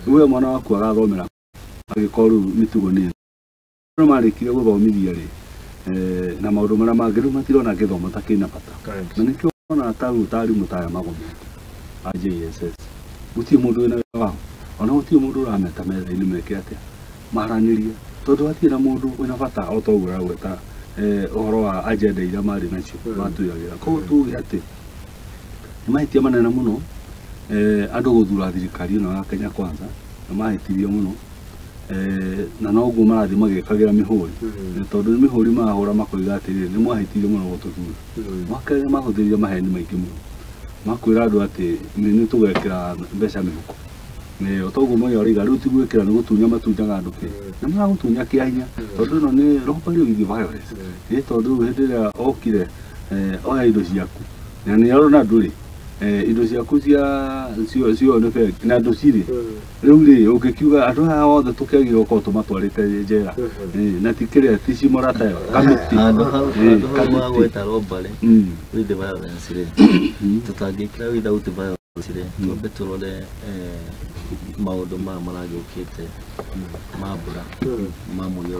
we mwana waku agathomera agikoru mitugo ni no marikire guthomithia ri na maundu mara mangĩ rĩu matirona gĩthomo ta kĩna bata na nĩkĩo ona taru mutaya magomete JSS gutirĩ mũndũ wĩna wĩra wao ona gutirĩ mũndũ ũrameta metha-inĩ meke atĩa maranĩrie tondũ hatirĩ na mũndũ wĩna bata o ta ũguo ũragweta ũhoro wa agenda iria marĩ nacio matuĩragĩra koguo tuge atĩ nĩ mahĩtia manene mũno andũ gũthura thirikari ĩno ya Kenya Kwanza nĩ mahĩtirie mũno na noguo marathiĩ magĩkagĩra mĩhũri tondũ nĩ mĩhũri marahũra makoiga atĩrĩrĩ nĩ mwahĩtirie mũno gũtũthura makerĩ mahũthĩrire maheni maingĩ mũno makwĩra andũ atĩ nĩ tũgekĩra mbeca mĩhuko o ta ũguo moya ũraiga rĩu ti gwĩkĩra nĩ gũtunya matunyaga andũ kĩ nĩ maragũtunya kĩhinya tondũ ĩno nĩ robbery with violence tondũ hĩndĩ ĩrĩa okire oya indo ciaku na nĩ arona ndũrĩ indo ciaku cio nĩ bengi na andũ cirĩ rĩu rĩ ũngĩkiuga andũ aya othe tũkĩagĩrĩirwo gũkorwo tũmatwarĩte njera na ti kĩrĩa ti cimorata ĩyo kamĩtĩ handũ ha gweta robbery with violence rĩ tũtangĩkĩra without violence rĩ twambe tũrore maũndũ maya maragĩũkĩte ma mbura ma mũiyũro